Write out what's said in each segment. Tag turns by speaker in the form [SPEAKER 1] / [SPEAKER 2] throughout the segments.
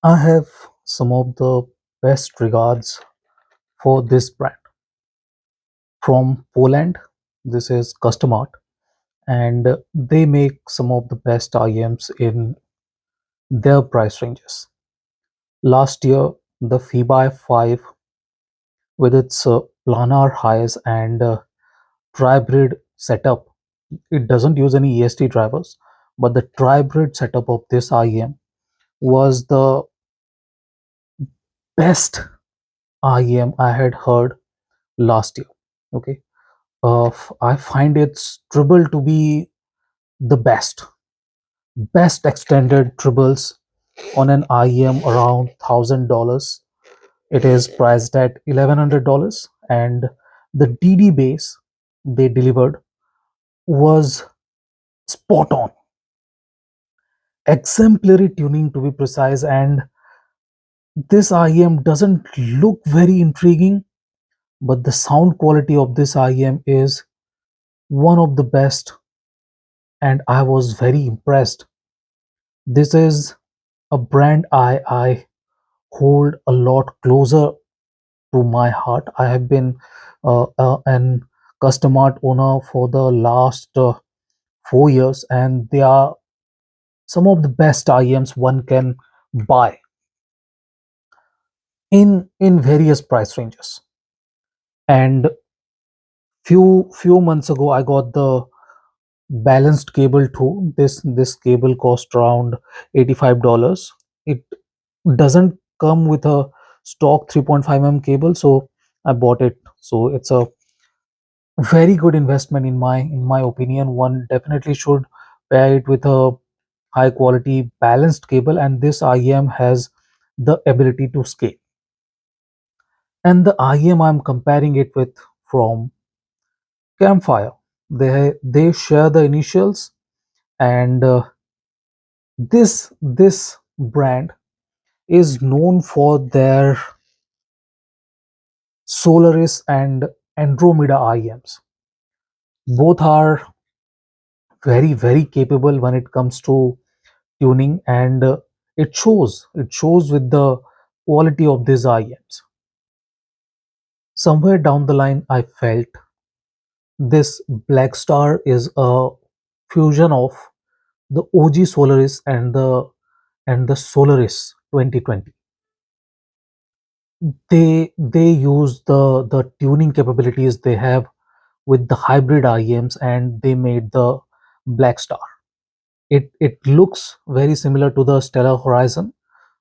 [SPEAKER 1] I have some of the best regards for this brand from Poland. This is Custom Art, and they make some of the best IEMs in their price ranges. Last year, the Fibae 5 with its planar highs and tribrid setup, it doesn't use any EST drivers, but the tribrid setup of this IEM was the best IEM I had heard last year. Okay, I find its treble to be the best extended trebles on an IEM around $1,000. It is priced at $1,100, and the DD bass they delivered was spot on, exemplary tuning to be precise. And this IEM doesn't look very intriguing, but the sound quality of this IEM is one of the best, and I was very impressed. This is a brand I hold a lot closer to my heart. I have been an custom art owner for the last 4 years, and they are some of the best IEMs one can buy in various price ranges. And few months ago, I got the balanced cable too. This cable cost around $85. It doesn't come with a stock 3.5 mm cable, so I bought it. So it's a very good investment in my opinion. One definitely should pair it with a high quality balanced cable, and this IEM has the ability to scale. And the IEM I'm comparing it with from Campfire, they share the initials, and this brand is known for their Solaris and Andromeda IEMs. Both are very capable when it comes to tuning, and it shows with the quality of these IEMs. Somewhere down the line, I felt this BlackStar is a fusion of the OG Solaris and the Solaris 2020. They use the tuning capabilities they have with the hybrid IEMs, and they made the BlackStar. It looks very similar to the Stellar Horizon,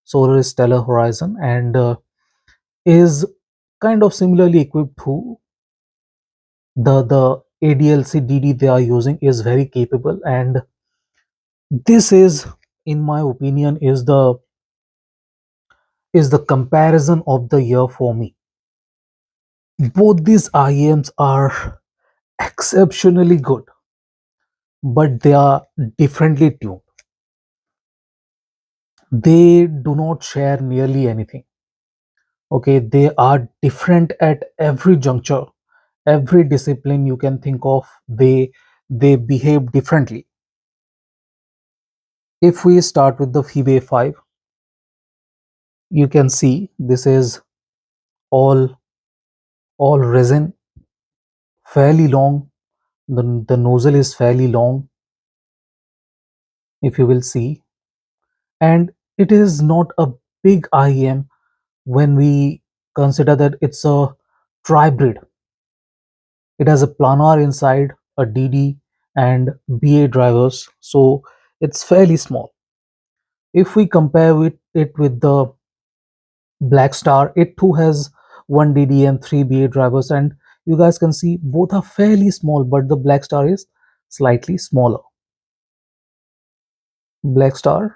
[SPEAKER 1] Solaris Stellar Horizon, and is kind of similarly equipped to the ADLC DD they are using is very capable. And this is, in my opinion, is the comparison of the year for me. Both these IEMs are exceptionally good, but they are differently tuned. They do not share nearly anything. Okay, they are different at every juncture, every discipline you can think of. They behave differently. If we start with the Fibae 5, you can see this is all all resin, fairly long. The nozzle is fairly long, if you will see, and it is not a big IEM when we consider that it's a tribrid. It has a planar inside, a DD, and BA drivers, so it's fairly small. If we compare it with the BlackStar, it too has one DD and three BA drivers, and you guys can see both are fairly small, but the BlackStar is slightly smaller. BlackStar,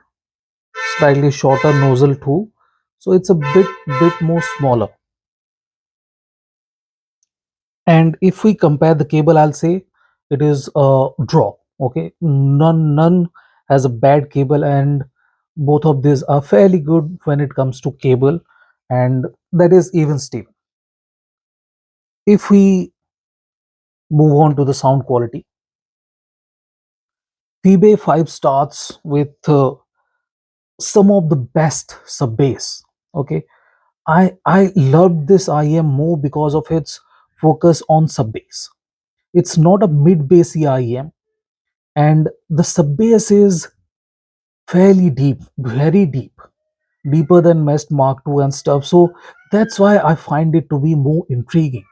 [SPEAKER 1] slightly shorter nozzle too, so it's a bit more smaller. And if we compare the cable, I'll say it is a draw. Okay, none has a bad cable, and both of these are fairly good when it comes to cable, and that is even stable. If we move on to the sound quality, Fibae 5 starts with some of the best sub bass. Okay, I loved this IEM more because of its focus on sub bass. It's not a mid bassy IEM, and the sub bass is fairly deep, very deep, deeper than Mest Mark II and stuff. So that's why I find it to be more intriguing.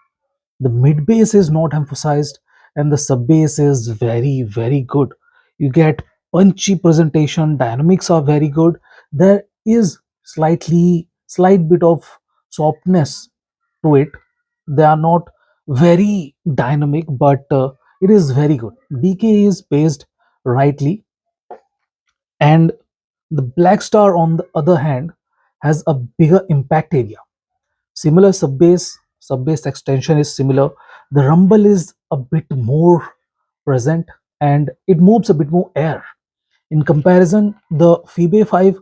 [SPEAKER 1] The mid bass is not emphasized, and the sub bass is very, very good. You get punchy presentation, dynamics are very good. There is slight bit of softness to it. They are not very dynamic, but it is very good. DK is paced rightly, and the BlackStar, on the other hand, has a bigger impact area. Similar sub bass extension is similar. The rumble is a bit more present, and it moves a bit more air. In comparison, the Fibae 5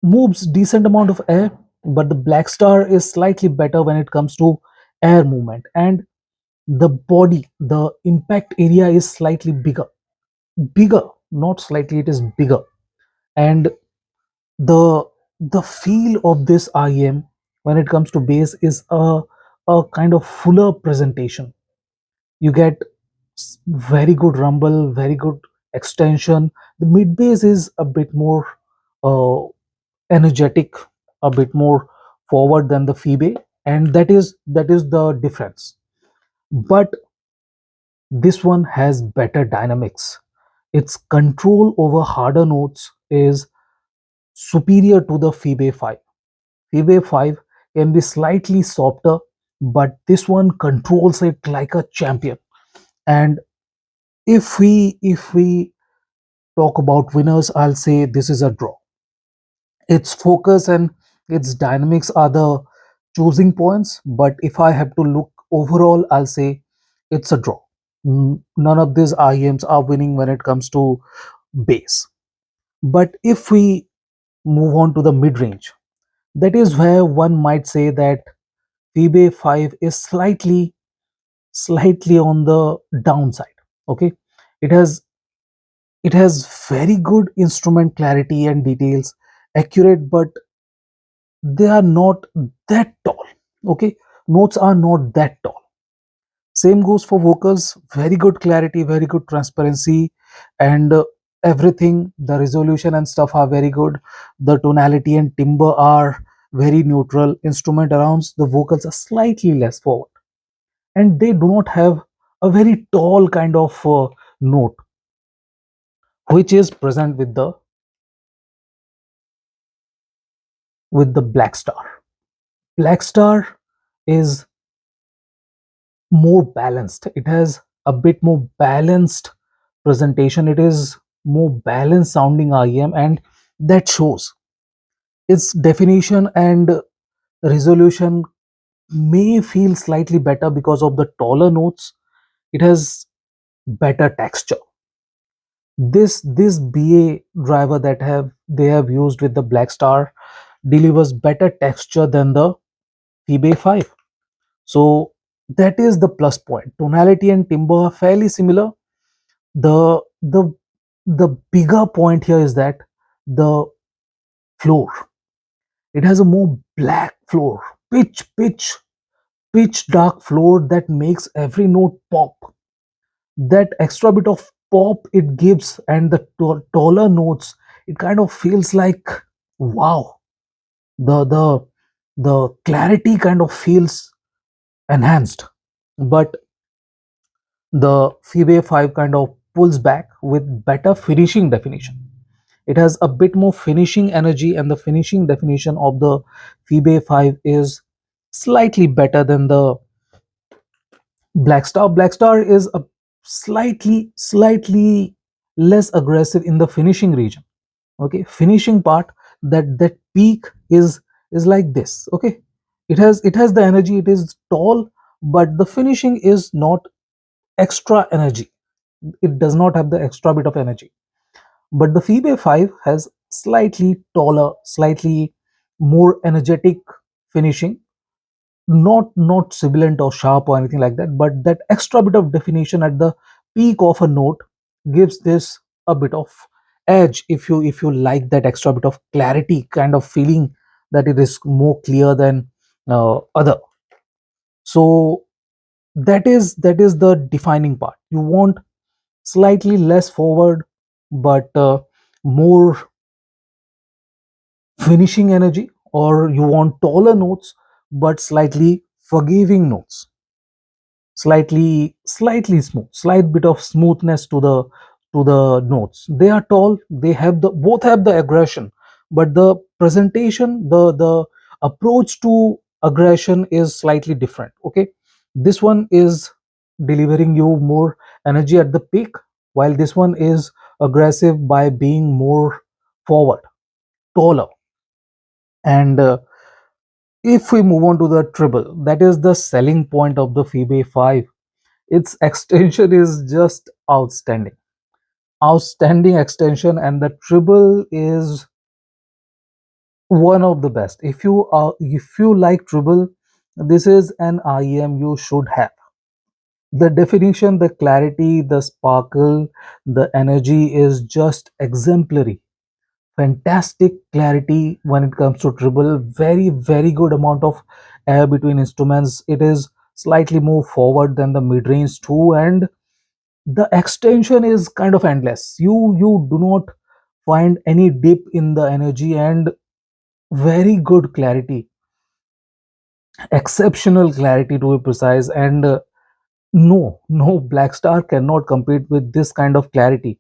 [SPEAKER 1] moves decent amount of air, but the BlackStar is slightly better when it comes to air movement, and the body, the impact area is slightly bigger, not slightly, it is bigger. And the the feel of this IEM when it comes to bass is a kind of fuller presentation. You get very good rumble, very good extension. The mid bass is a bit more uh, energetic, a bit more forward than the Fibe, and that is the difference. But this one has better dynamics. Its control over harder notes is superior to the Fibe 5. Fibe 5 can be slightly softer, but this one controls it like a champion. And if we talk about winners, I'll say this is a draw. Its focus and its dynamics are the choosing points, but if I have to look overall, I'll say it's a draw. None of these IEMs are winning when it comes to bass. But if we move on to the mid range, that is where one might say that Fibe 5 is slightly on the downside. Okay, it has very good instrument clarity and details, accurate, but they are not that tall. Okay, notes are not that tall. Same goes for vocals, very good clarity, very good transparency, and everything, the resolution and stuff are very good. The tonality and timbre are very neutral. Instrument arounds, the vocals are slightly less forward, and they do not have a very tall kind of note which is present with the Black Star is more balanced. It has a bit more balanced presentation. It is more balanced sounding IEM, and that shows. Its definition and resolution may feel slightly better because of the taller notes. It has better texture. This BA driver that have they have used with the Blackstar delivers better texture than the Fibae 5. So that is the plus point. Tonality and timbre are fairly similar. The the the bigger point here is that the floor, it has a more black floor, pitch dark floor that makes every note pop. That extra bit of pop it gives, and the taller notes, it kind of feels like, wow, the clarity kind of feels enhanced. But the Fibe 5 kind of pulls back with better finishing definition. It has a bit more finishing energy, and the finishing definition of the Fibe 5 is slightly better than the Blackstar. Blackstar is a slightly less aggressive in the finishing region. Okay, finishing part, that peak is like this. Okay, it has the energy, it is tall, but the finishing is not extra energy. It does not have the extra bit of energy. But the Fibe 5 has slightly taller, slightly more energetic finishing, not sibilant or sharp or anything like that, but that extra bit of definition at the peak of a note gives this a bit of edge, if you like that extra bit of clarity kind of feeling, that it is more clear than other. So that is the defining part. You want slightly less forward, but more finishing energy, or you want taller notes but slightly forgiving notes, slightly smooth, slight bit of smoothness to the notes. They are tall, they have the both have the aggression, but the presentation, the approach to aggression is slightly different. Okay, this one is delivering you more energy at the peak, while this one is aggressive by being more forward, taller. And if we move on to the treble, that is the selling point of the Fibae 5. Its extension is just outstanding. Outstanding extension, and the treble is one of the best. If you like treble, this is an IEM you should have. The definition, the clarity, the sparkle, the energy is just exemplary. Fantastic clarity when it comes to treble. Very good amount of air between instruments. It is slightly more forward than the mid range too, and the extension is kind of endless. You do not find any dip in the energy, and very good clarity, exceptional clarity to be precise. And no BlackStar cannot compete with this kind of clarity.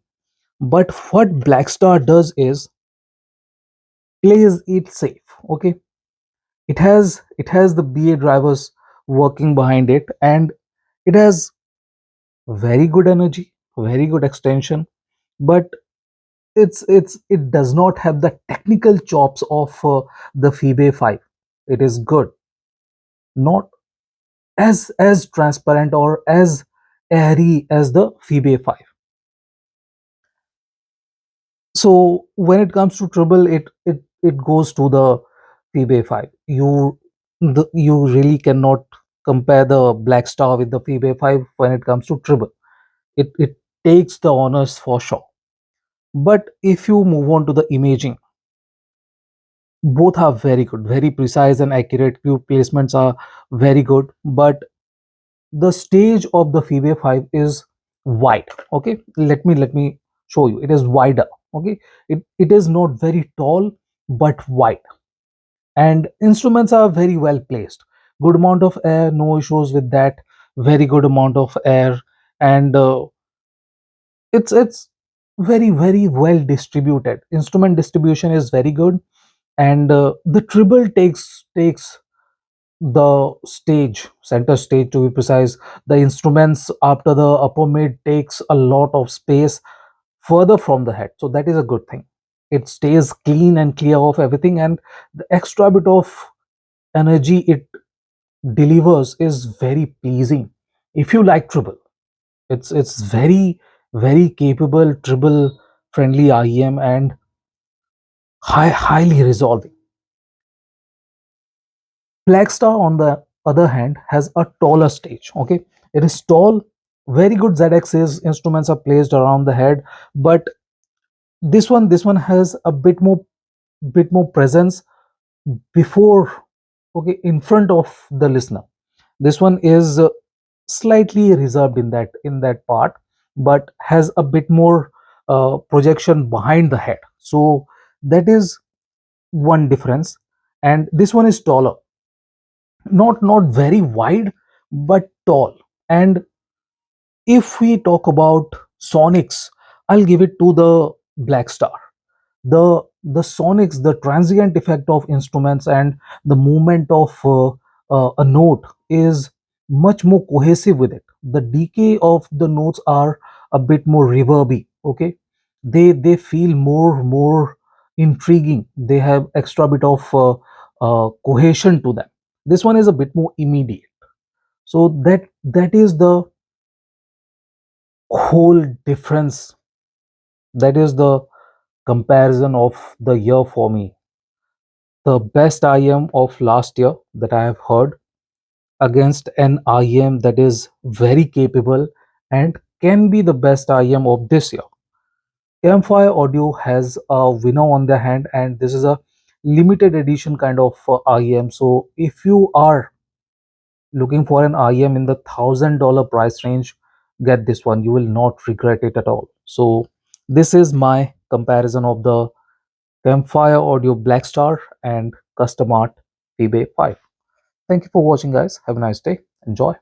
[SPEAKER 1] But what BlackStar does is plays it safe. Okay, it has the BA drivers working behind it, and it has very good energy, very good extension, but it does not have the technical chops of the Fibae 5. It is good, not as transparent or as airy as the Fibae 5. So when it comes to treble, it goes to the Fibae 5. You really cannot compare the Black Star with the Fibae 5 when it comes to treble. It takes the honors for sure. But if you move on to the imaging, both are very good, very precise and accurate. Cube placements are very good, but the stage of the Fibae 5 is wide. Okay, let me show you. It is wider. Okay, it is not very tall but wide, and instruments are very well placed. Good amount of air, no issues with that. Very good amount of air, and it's very well distributed. Instrument distribution is very good, and the treble takes the stage, center stage to be precise. The instruments after the upper mid takes a lot of space further from the head, so that is a good thing. It stays clean and clear of everything, and the extra bit of energy it delivers is very pleasing. If you like treble, it's very capable treble friendly IEM, and highly resolving. Blackstar, on the other hand, has a taller stage. Okay, it is tall, very good ZX's instruments are placed around the head, but this one has a bit more presence before, okay, in front of the listener. This one is slightly reserved in that part, but has a bit more projection behind the head. So that is one difference, and this one is taller, not very wide but tall. And if we talk about sonics, I'll give it to the Blackstar. The sonics, the transient effect of instruments and the movement of a note is much more cohesive with it. The decay of the notes are a bit more reverby. Okay, they feel more intriguing. They have extra bit of cohesion to them. This one is a bit more immediate. So that is the whole difference. That is the comparison of the year for me. The best IM of last year that I have heard against an IM that is very capable and can be the best IM of this year. Campfire Audio has a winner on their hand, and this is a limited edition kind of IEM. So if you are looking for an IEM in the $1,000 price range, get this one. You will not regret it at all. So this is my comparison of the Campfire Audio BlackStar and Custom Art Fibae 5. Thank you for watching, guys. Have a nice day. Enjoy.